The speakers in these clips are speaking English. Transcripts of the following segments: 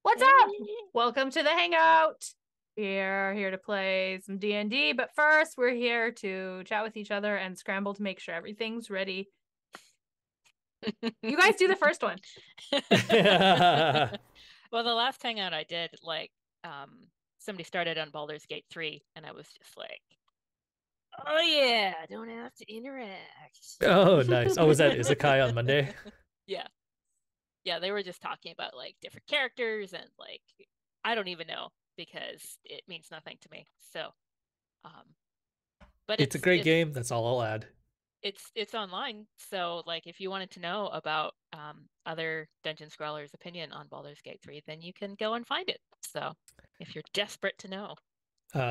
What's Hey. up? Welcome to the Hangout. We're here to play some D&D, but first we're here to chat with each other and scramble to make sure everything's ready. You guys do the first one. Well, the last hangout I did, somebody started on Baldur's Gate 3, and I was just like, oh yeah, I don't have to interact. Oh, nice. Oh, was that Isekai on Monday? Yeah. Yeah, they were just talking about like different characters and like I don't even know because it means nothing to me. So, um, but It's a great game. That's all I'll add. it's online. So like if you wanted to know about other dungeon scrollers' opinion on Baldur's Gate 3, then you can go and find it. So if you're desperate to know.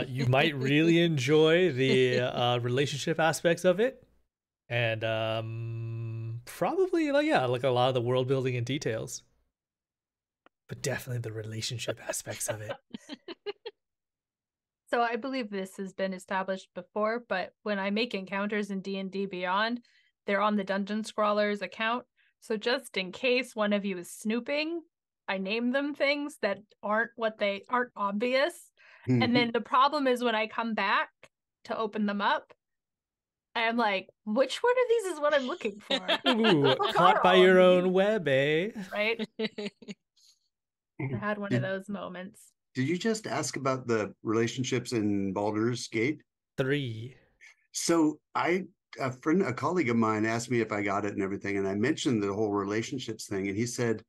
You might really enjoy the relationship aspects of it, and probably like a lot of the world building and details, but definitely the relationship aspects of it. So I believe this has been established before, but when I make encounters in D&D Beyond, they're on the Dungeon Scrawlers account. So just in case one of you is snooping, I name them things that aren't obvious. And then the problem is when I come back to open them up, I'm like, which one of these is what I'm looking for? Ooh, caught by your own web, eh? Right? I had one of those moments. Did you just ask about the relationships in Baldur's Gate 3? So a colleague of mine asked me if I got it and everything, and I mentioned the whole relationships thing, and he said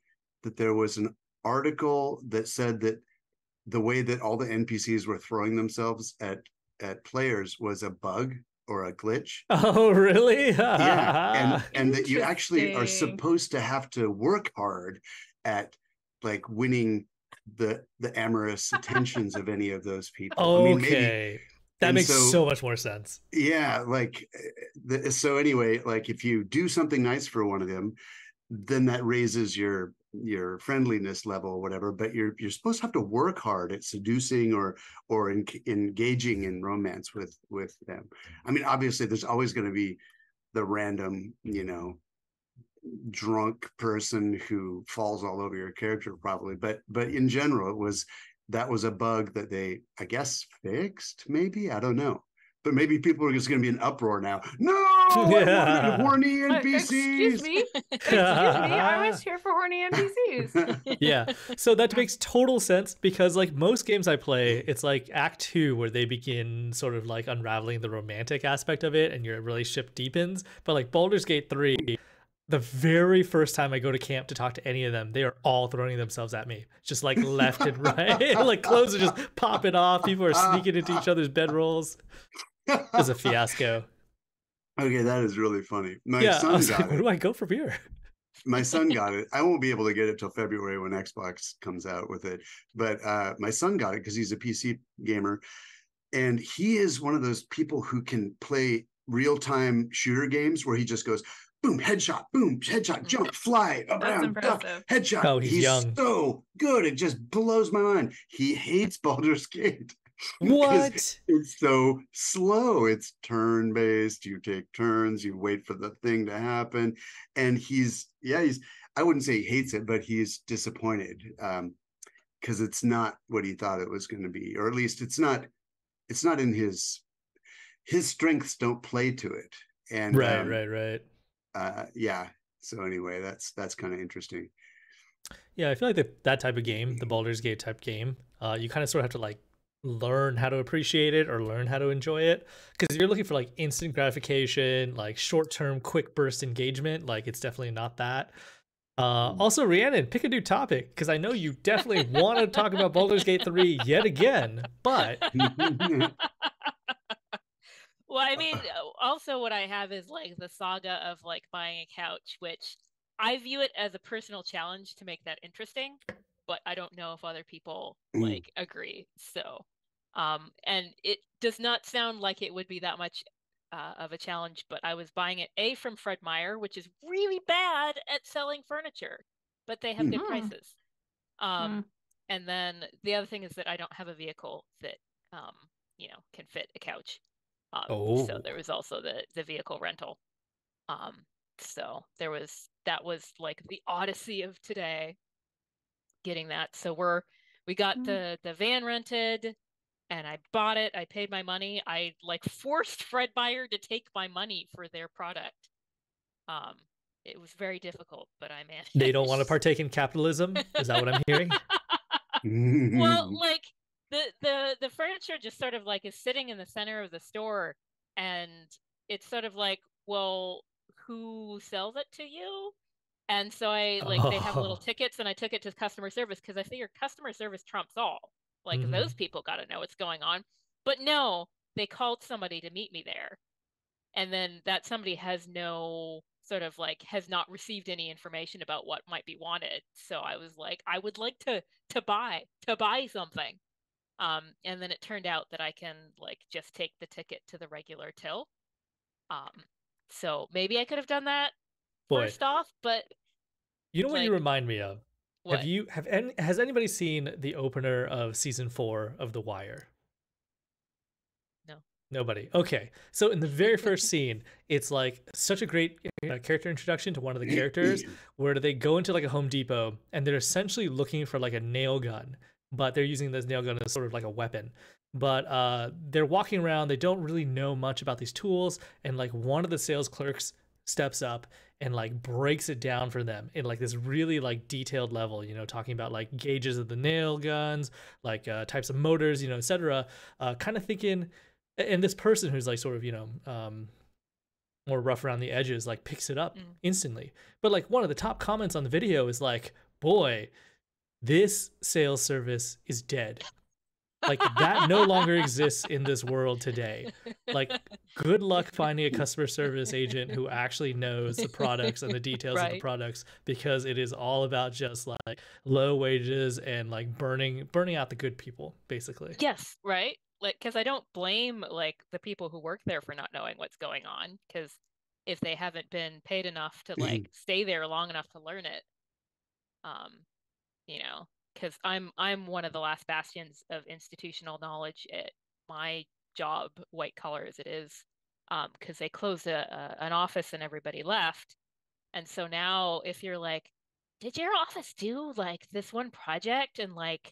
that there was an article that said that the way that all the NPCs were throwing themselves at players was a bug or a glitch. Oh, really? Yeah, and that you actually are supposed to have to work hard at like winning the amorous attentions of any of those people. Okay. I mean, maybe that makes so much more sense. Yeah, like so anyway, like if you do something nice for one of them, then that raises your friendliness level or whatever, but you're supposed to have to work hard at seducing or engaging in romance with them. I mean, obviously there's always going to be the random, drunk person who falls all over your character probably, but in general that was a bug that they, I guess, fixed, maybe, I don't know, but maybe people are just going to be in uproar now. No, I horny NPCs. Excuse me, I was here for horny NPCs. Yeah, so that makes total sense because like most games I play, it's like Act 2 where they begin sort of like unraveling the romantic aspect of it and your relationship deepens, but like Baldur's Gate 3, the very first time I go to camp to talk to any of them, they are all throwing themselves at me, just like left and right. Like clothes are just popping off. People are sneaking into each other's bedrolls. It was a fiasco. Okay, that is really funny. My son got it. Where do I go from here? My son got it. I won't be able to get it till February when Xbox comes out with it. But my son got it because he's a PC gamer. And he is one of those people who can play real-time shooter games where he just goes, boom, headshot, jump, fly, around, duck, headshot. Oh, he's young. So good. It just blows my mind. He hates Baldur's Gate. What? It's so slow. It's turn-based. You take turns. You wait for the thing to happen. And he's, I wouldn't say he hates it, but he's disappointed because it's not what he thought it was going to be, or at least it's not in his strengths don't play to it. And right. Yeah. So anyway, that's kind of interesting. Yeah, I feel like that type of game, the Baldur's Gate type game, you kind of sort of have to like learn how to appreciate it or learn how to enjoy it, because you're looking for like instant gratification, like short-term quick burst engagement, like it's definitely not that. Also, Rhiannon, pick a new topic, because I know you definitely want to talk about Baldur's Gate 3 yet again, but well, I mean, also what I have is like the saga of like buying a couch, which I view it as a personal challenge to make that interesting, but I don't know if other people like agree. So, and it does not sound like it would be that much of a challenge, but I was buying it from Fred Meyer, which is really bad at selling furniture, but they have good prices. And then the other thing is that I don't have a vehicle that can fit a couch. So there was also the vehicle rental. So that was like the odyssey of today. getting that. So we got the van rented, and I bought it. I paid my money. I like forced Fred Meyer to take my money for their product. It was very difficult, but I managed. They don't want to partake in capitalism. Is that what I'm hearing? Well, like the furniture just sort of like is sitting in the center of the store, and it's sort of like, well, who sells it to you? And so I like they have little tickets, and I took it to customer service because I figure customer service trumps all. Like those people got to know what's going on. But no, they called somebody to meet me there. And then that somebody has no sort of like has not received any information about what might be wanted. So I was like, I would like to buy something. And then it turned out that I can like just take the ticket to the regular till. So maybe I could have done that first off, but you know what you remind me of? What? Has anybody seen the opener of season 4 of The Wire? No. Nobody. Okay. So in the very first scene, it's like such a great character introduction to one of the characters where they go into like a Home Depot and they're essentially looking for like a nail gun, but they're using this nail gun as sort of like a weapon. But they're walking around, they don't really know much about these tools, and like one of the sales clerks steps up and like breaks it down for them in like this really like detailed level, you know, talking about like gauges of the nail guns, like types of motors, you know, etc. Kind of thinking, and this person who's like sort of, you know, more rough around the edges, like picks it up instantly. But like one of the top comments on the video is like, boy, this sales service is dead. Like that no longer exists in this world today. Like good luck finding a customer service agent who actually knows the products and the details of the products, because it is all about just like low wages and like burning out the good people, basically. Yes, right? Like, because I don't blame like the people who work there for not knowing what's going on, because if they haven't been paid enough to like stay there long enough to learn it, you know, because I'm one of the last bastions of institutional knowledge at my job, white collar as it is, because they closed an office and everybody left. And so now if you're like, did your office do like this one project, and like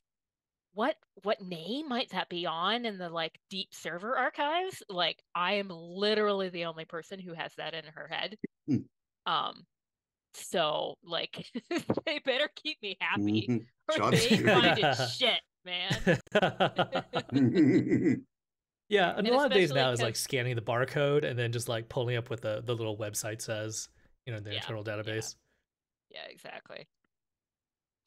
what name might that be on in the like deep server archives? Like I am literally the only person who has that in her head. So like they better keep me happy or they find it shit, man. Yeah, and a lot of days now is like scanning the barcode and then just like pulling up what the little website says, you know, the internal database. Yeah, exactly.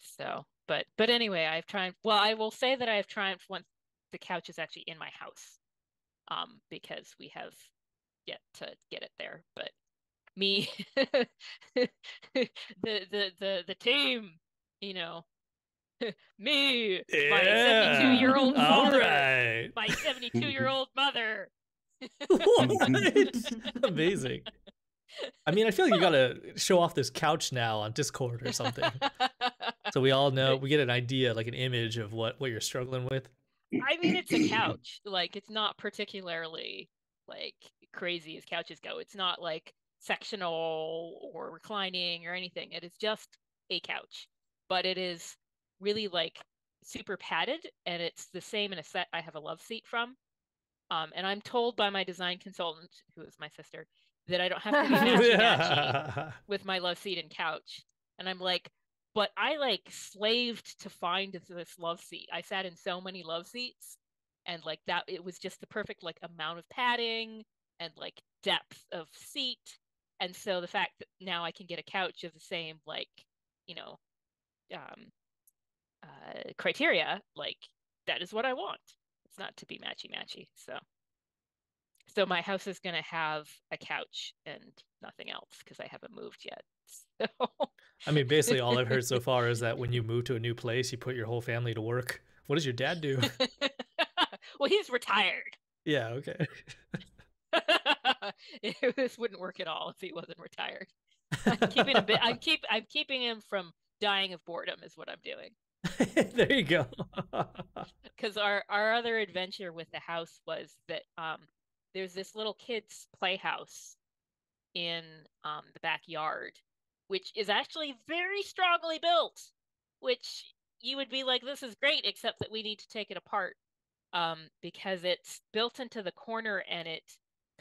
So, but anyway, I've tried. Well, I will say that I have triumphed once the couch is actually in my house, because we have yet to get it there. But me, the team, you know, me, my 72-year-old father, my 72-year-old mother. What? Amazing. I mean, I feel like you gotta show off this couch now on Discord or something, so we all know, we get an idea, like an image of what you're struggling with. I mean, it's a couch. Like, it's not particularly like crazy as couches go. It's not like sectional or reclining or anything. It is just a couch, but it is really like super padded, and it's the same in a set I have a love seat from. And I'm told by my design consultant, who is my sister, that I don't have to be matchy-matchy with my love seat and couch. And I'm like, but I like slaved to find this love seat. I sat in so many love seats, and like that, it was just the perfect like amount of padding and like depth of seat. And so the fact that now I can get a couch of the same like, you know, criteria, like that is what I want. It's not to be matchy-matchy. So my house is going to have a couch and nothing else because I haven't moved yet. So I mean, basically all I've heard so far is that when you move to a new place, you put your whole family to work. What does your dad do? Well, he's retired. Yeah, okay. This wouldn't work at all if he wasn't retired. I'm keeping him from dying of boredom is what I'm doing. There you go. Because our other adventure with the house was that there's this little kids playhouse in the backyard, which is actually very strongly built, which, you would be like, this is great, except that we need to take it apart because it's built into the corner and it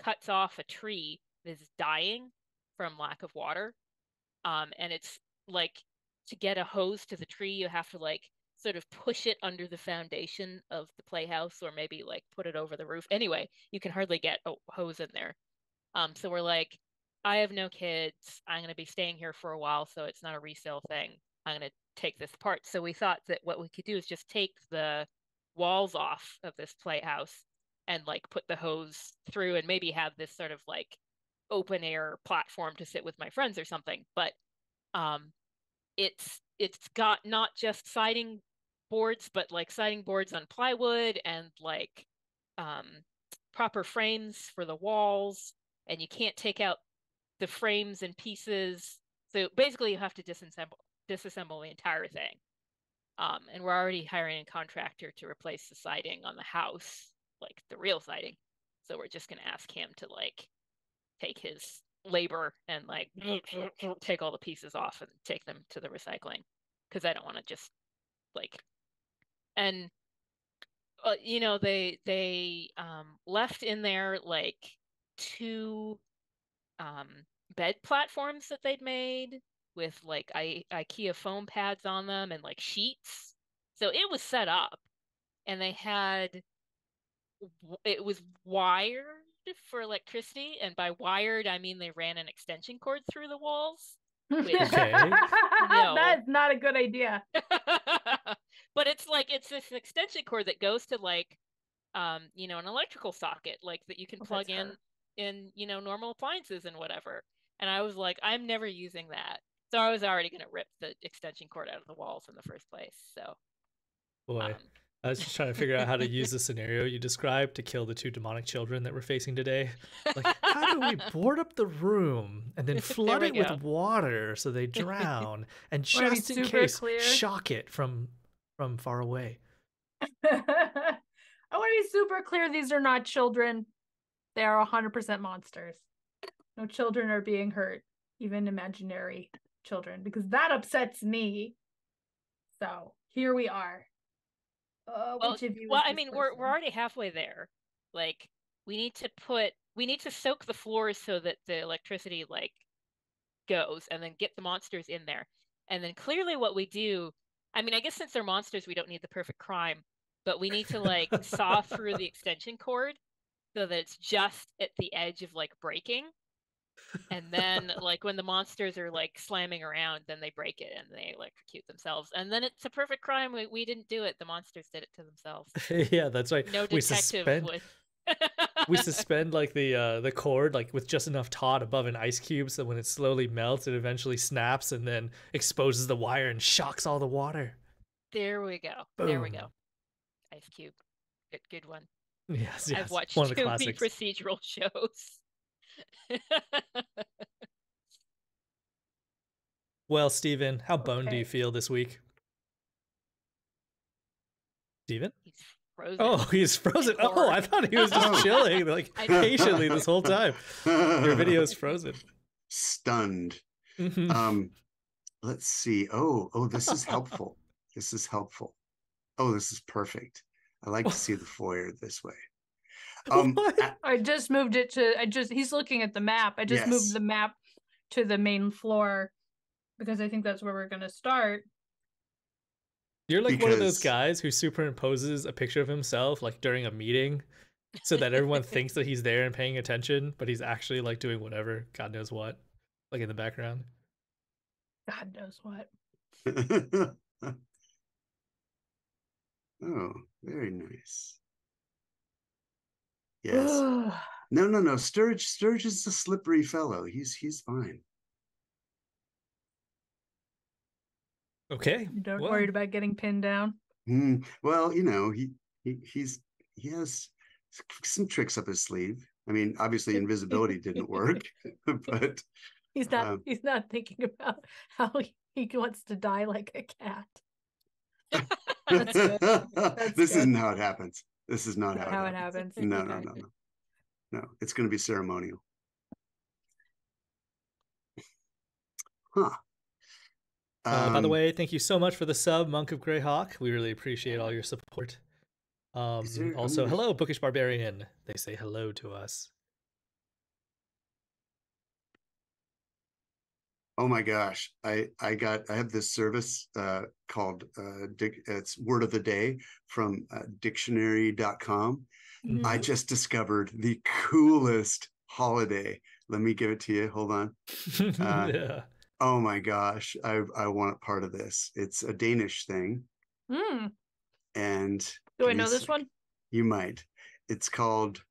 cuts off a tree that's dying from lack of water. And it's like to get a hose to the tree, you have to like sort of push it under the foundation of the playhouse or maybe like put it over the roof. Anyway, you can hardly get a hose in there. So we're like, I have no kids. I'm going to be staying here for a while, so it's not a resale thing. I'm going to take this apart. So we thought that what we could do is just take the walls off of this playhouse and like put the hose through and maybe have this sort of like open air platform to sit with my friends or something. But it's got not just siding boards, but like siding boards on plywood and like proper frames for the walls, and you can't take out the frames and pieces. So basically you have to disassemble the entire thing. And we're already hiring a contractor to replace the siding on the house, like the real siding. So we're just gonna ask him to like take his labor and like take all the pieces off and take them to the recycling, because I don't want to just like, and you know, they left in there like two bed platforms that they'd made with like IKEA foam pads on them and like sheets. So it was set up, and they had it was wired for electricity, and by wired I mean they ran an extension cord through the walls. Which, Okay. no. That's not a good idea. But it's like it's this extension cord that goes to like you know, an electrical socket like that you can plug in you know, normal appliances and whatever. And I was like, I'm never using that. So I was already going to rip the extension cord out of the walls in the first place. So Boy, I was just trying to figure out how to use the scenario you described to kill the two demonic children that we're facing today. Like, how do we board up the room and then flood it with water so they drown, and just in case, shock it from far away? I want to be super clear. These are not children. They are 100% monsters. No children are being hurt, even imaginary children, because that upsets me. So here we are. Which of you? Well, I mean, we're already halfway there. Like, we need to soak the floors so that the electricity like goes, and then get the monsters in there. And then clearly what we do, I mean, I guess since they're monsters, we don't need the perfect crime, but we need to like saw through the extension cord so that it's just at the edge of like breaking. And then like when the monsters are like slamming around, then they break it and they electrocute themselves. And then it's a perfect crime. We didn't do it. The monsters did it to themselves. Yeah, that's right. No detective would. We suspend like the cord like with just enough taut above an ice cube, so when it slowly melts, it eventually snaps and then exposes the wire and shocks all the water. There we go. Boom. There we go. Ice cube. Good one. Yes. I've watched one of the too many classics. procedural shows. Well, Steven, how boned do you feel this week? Steven? He's frozen. Oh, he's frozen. Oh, I thought he was just chilling like patiently this whole time. Your video is frozen. Stunned. Let's see. Oh, this is helpful. This is helpful. Oh, this is perfect. I like to see the foyer this way. I just moved it to he's looking at the map. I just moved the map to the main floor because I think that's where we're gonna start. You're like one of those guys who superimposes a picture of himself like during a meeting so that everyone thinks that he's there and paying attention, but he's actually like doing whatever, God knows what, like in the background. God knows what. Oh, very nice. Yes. No. Sturge is a slippery fellow. He's fine. Okay. Don't worry about getting pinned down. Well, you know, he has some tricks up his sleeve. I mean, obviously invisibility didn't work, but he's not thinking about how he wants to die like a cat. That's good. This isn't how it happens. This is not how it happens. No. It's going to be ceremonial. Huh. By the way, thank you so much for the sub, Monk of Greyhawk. We really appreciate all your support. Also, hello, Bookish Barbarian. They say hello to us. Oh my gosh, I have this service called it's Word of the Day from dictionary.com. Mhm. I just discovered the coolest holiday. Let me give it to you. Hold on. Yeah. Oh my gosh, I want part of this. It's a Danish thing. Mm. And Do I know this one? You might. It's called,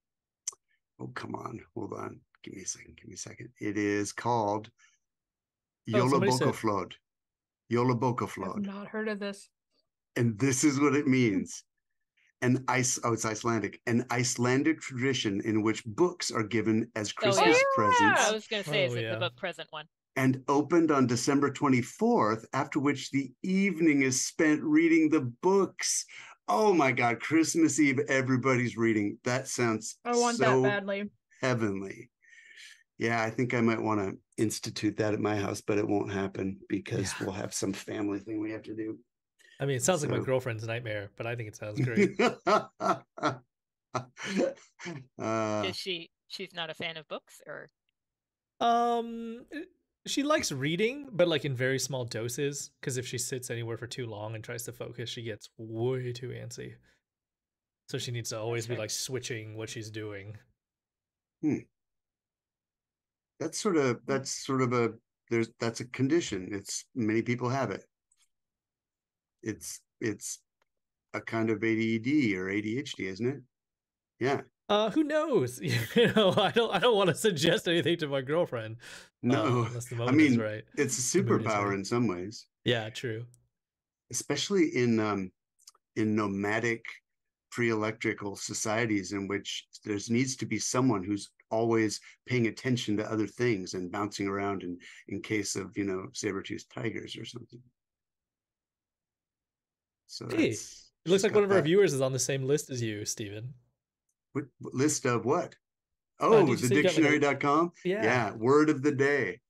oh, come on. Hold on. Give me a second. Give me a second. It is called Yola Bokaflod. Yola I've Bokaflod. not heard of this. And this is what it means. It's Icelandic. An Icelandic tradition in which books are given as Christmas presents. I was going to say, is it the book present one? And opened on December 24th, after which the evening is spent reading the books. Oh my God, Christmas Eve, everybody's reading. That sounds I want so that badly. Heavenly. Yeah, I think I might want to institute that at my house, but it won't happen because we'll have some family thing we have to do. I mean, it sounds like my girlfriend's nightmare, but I think it sounds great. Is she's not a fan of books, or? She likes reading, but like in very small doses, because if she sits anywhere for too long and tries to focus, she gets way too antsy. So she needs to always be like switching what she's doing. That's sort of that's a condition. It's many people have it. It's a kind of ADD or ADHD, isn't it? Yeah. Who knows? I don't want to suggest anything to my girlfriend. No, unless the moment is right. It's a superpower in some ways. Yeah, true. Especially in nomadic pre-electrical societies in which there needs to be someone who's always paying attention to other things and bouncing around in case of, saber-toothed tigers or something. So hey, it looks like one of our viewers is on the same list as you, Stephen. What list of what? Oh, the dictionary.com? Like yeah, word of the day.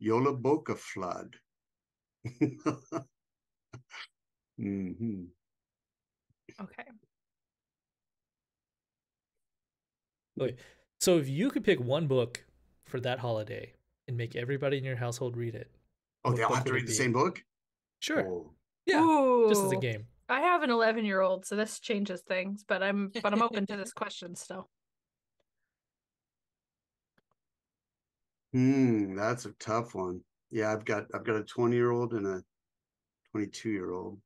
Yola Boca flood. Mm-hmm. Okay. Okay. So if you could pick one book for that holiday and make everybody in your household read it. Oh, they all have to read the same book? Sure. Oh. Yeah. Ooh. Just as a game. I have an 11-year-old, so this changes things, but I'm open to this question still. That's a tough one. Yeah, I've got a 20-year-old and a 22-year-old.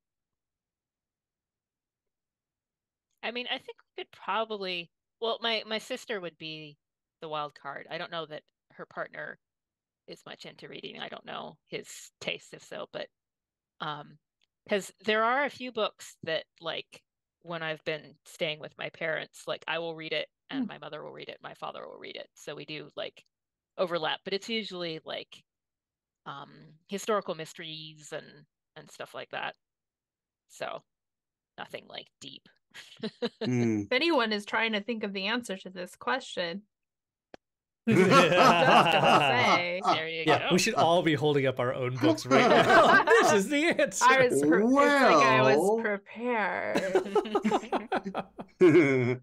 I mean, I think we could probably, well, my sister would be the wild card. I don't know that her partner is much into reading. I don't know his taste, if so, but because there are a few books that, like, when I've been staying with my parents, like, I will read it and my mother will read it, my father will read it. So we do like overlap, but it's usually like historical mysteries and stuff like that. So nothing like deep. If anyone is trying to think of the answer to this question, There you go. We should all be holding up our own books right now. This is the answer. It's like I was prepared. Did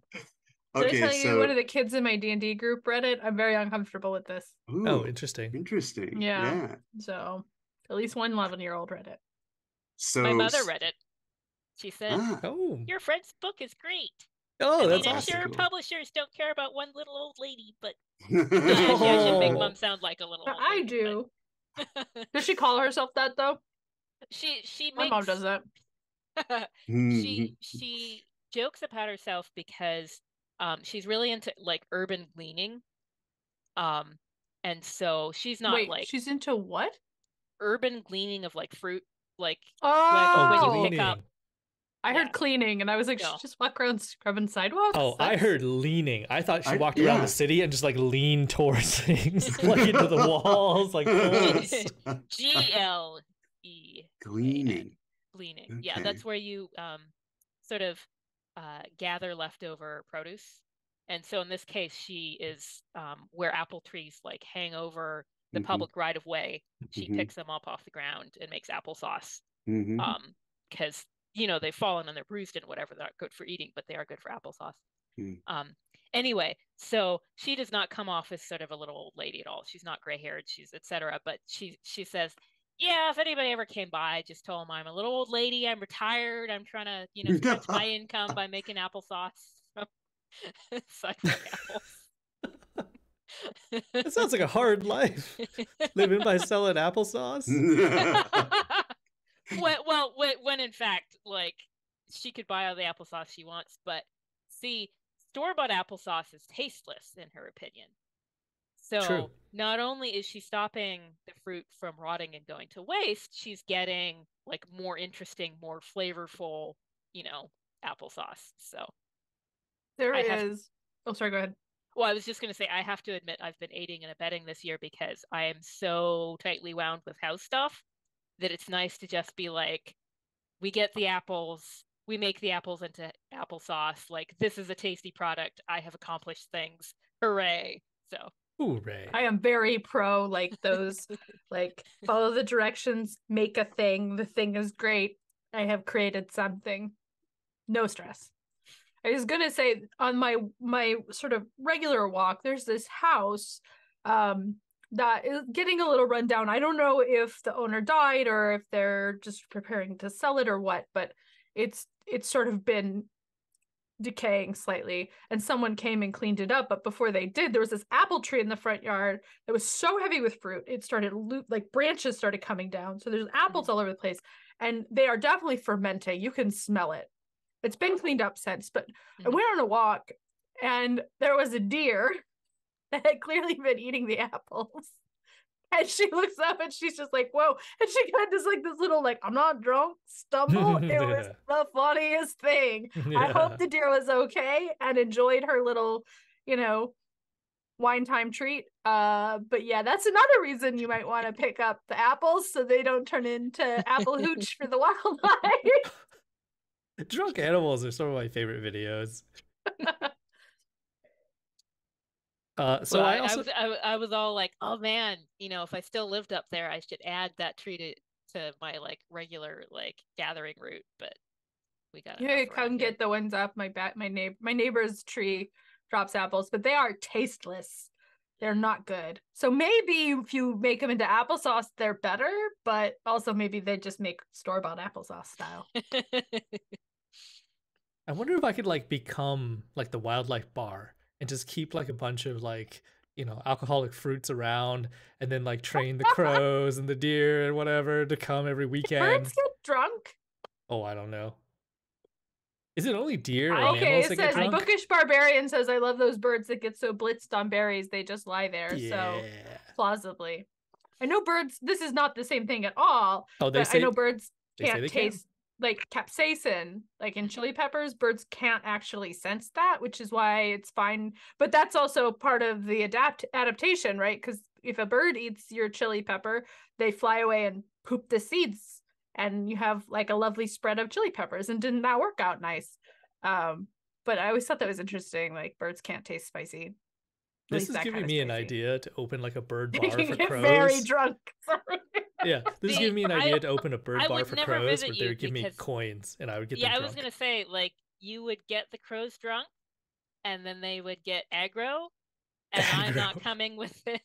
I tell you one of the kids in my D&D group read it? I'm very uncomfortable with this. Ooh, interesting. Interesting. Yeah. So at least one 11-year-old read it. So my mother read it. She said, "Oh, your friend's book is great." Oh, that's awesome. I'm sure publishers don't care about one little old lady, but I should make mom sound like a little old lady. I do. Does she call herself that though? She My mom does that. she jokes about herself because she's really into like urban gleaning. And so she's not she's into what? Urban gleaning of like fruit, like when you pick up. I heard cleaning, and I was like, she just walk around scrubbing sidewalks. Oh, I heard leaning. I thought she walked around the city and just like leaned towards things, like into the walls, like GLE. Gleaning. Gleaning. Okay. Yeah, that's where you sort of gather leftover produce. And so in this case, she is where apple trees like hang over the public right of way. She Mhm. picks them up off the ground and makes applesauce. Mhm. Because you know they've fallen and they're bruised and whatever. They're not good for eating, but they are good for applesauce. Anyway, so she does not come off as sort of a little old lady at all. She's not gray-haired, she's etc. But she says, yeah, if anybody ever came by, just tell them I'm a little old lady, I'm retired, I'm trying to, you know, stretch my income by making applesauce from sidewalk apples. That sounds like a hard life. Living by selling applesauce. When in fact, like, she could buy all the applesauce she wants, but see, store-bought applesauce is tasteless in her opinion. So True. Not only is she stopping the fruit from rotting and going to waste, she's getting like more interesting, more flavorful, you know, applesauce. So Oh, sorry, go ahead. Well, I was just going to say, I have to admit, I've been aiding and abetting this year because I am so tightly wound with house stuff that it's nice to just be like, we get the apples, we make the apples into applesauce. Like, this is a tasty product. I have accomplished things. Hooray. So. Hooray. I am very pro, like, those, like, follow the directions, make a thing. The thing is great. I have created something. No stress. I was gonna say, on my sort of regular walk, there's this house that is getting a little run down. I don't know if the owner died or if they're just preparing to sell it or what, but it's sort of been decaying slightly, and someone came and cleaned it up. But before they did, there was this apple tree in the front yard that was so heavy with fruit, it started like branches started coming down, so there's apples all over the place, and they are definitely fermenting. You can smell it. It's been cleaned up since, but I went on a walk and there was a deer that had clearly been eating the apples. And she looks up and she's just like, whoa. And she kind of does like this little, like, I'm not drunk stumble. It was the funniest thing. Yeah. I hope the deer was okay and enjoyed her little, you know, wine time treat. But yeah, that's another reason you might want to pick up the apples so they don't turn into apple hooch for the wildlife. Drunk animals are some of my favorite videos. So well, I was all like, oh man, you know, if I still lived up there, I should add that tree to my like regular like gathering route. But we got you come get the ones off my neighbor's tree drops apples, but they are tasteless. They're not good. So maybe if you make them into applesauce, they're better, but also maybe they just make store-bought applesauce style. I wonder if I could like become like the wildlife bar and just keep like a bunch of like, you know, alcoholic fruits around, and then like train the crows and the deer and whatever to come every weekend. Birds get drunk? Oh, I don't know. Is it only deer or okay, mammals it that says get drunk? Bookish Barbarian says, I love those birds that get so blitzed on berries they just lie there. Yeah. So plausibly. I know birds, this is not the same thing at all. Oh, but I know birds can't taste like capsaicin, like in chili peppers. Birds can't actually sense that, which is why it's fine. But that's also part of the adaptation, right? Because if a bird eats your chili pepper, they fly away and poop the seeds, and you have like a lovely spread of chili peppers. And didn't that work out nice? But I always thought that was interesting. Like, birds can't taste spicy. This is giving me an idea to open like a bird bar you for get crows. Very drunk. Yeah, this is giving me an idea to open a bird bar for crows where they would give me coins and I would get them drunk. Yeah, I was going to say, like, you would get the crows drunk and then they would get aggro, and I'm not coming within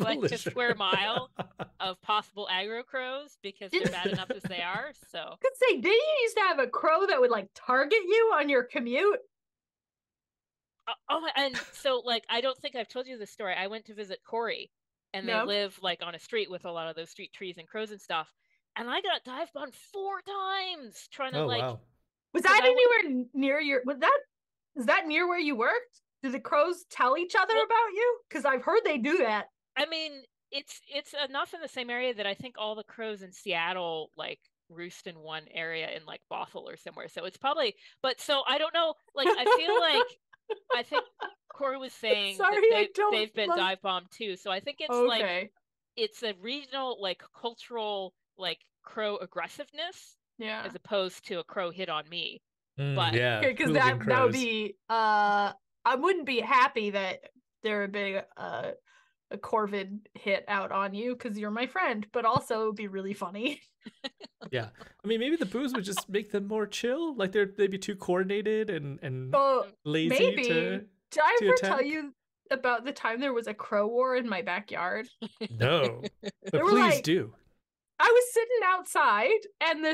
like a square mile of possible aggro crows because they're bad enough as they are. So I could say, didn't you used to have a crow that would like target you on your commute? And so like, I don't think I've told you this story. I went to visit Corey, and they live like on a street with a lot of those street trees and crows and stuff. And I got dive bombed 4 times trying to Wow. Was that anywhere near is that near where you worked? Do the crows tell each other about you? Because I've heard they do that. I mean, it's enough in the same area that I think all the crows in Seattle like roost in one area in like Bothell or somewhere. So it's probably, but so I don't know. Like, I feel like I think Corey was saying that they've been dive bombed too. So I think it's like it's a regional like cultural like crow aggressiveness, as opposed to a crow hit on me. But yeah, because that would be I wouldn't be happy that there would be a a corvid hit out on you because you're my friend, but also be really funny. Yeah, I mean, maybe the booze would just make them more chill. Like they'd be too coordinated and lazy Maybe. to Did I to ever attack. tell you about the time there was a crow war in my backyard? No, but There were, please like, do. I was sitting outside, and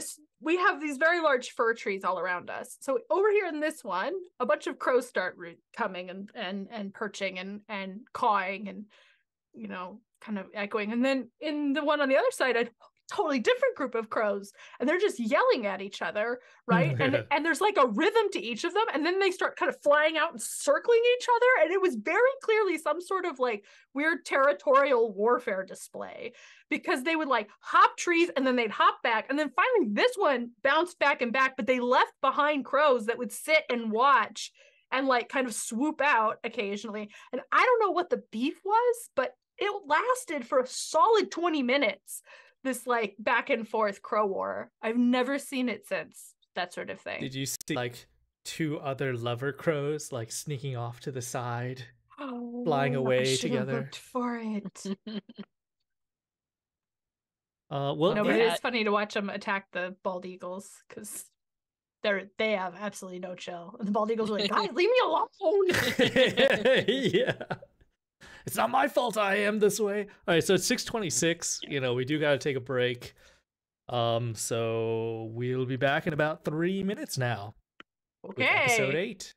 we have these very large fir trees all around us. So over here in this one, a bunch of crows start coming and perching and cawing and, you know, kind of echoing. And then in the one on the other side, a totally different group of crows, and they're just yelling at each other, right? and there's like a rhythm to each of them, and then they start kind of flying out and circling each other, and it was very clearly some sort of like weird territorial warfare display, because they would like hop trees and then they'd hop back, and then finally this one bounced back and back, but they left behind crows that would sit and watch and like kind of swoop out occasionally. And I don't know what the beef was, but it lasted for a solid 20 minutes, this like back and forth crow war. I've never seen it since, that sort of thing. Did you see like two other lover crows like sneaking off to the side, flying away together? Looked for it. Well, no, but it is funny to watch them attack the bald eagles because they have absolutely no chill. And the bald eagles are like, guys, leave me alone. Yeah. It's not my fault I am this way. All right, so it's 6:26. You know, we do got to take a break. So we'll be back in about 3 minutes now. Okay. With episode 8.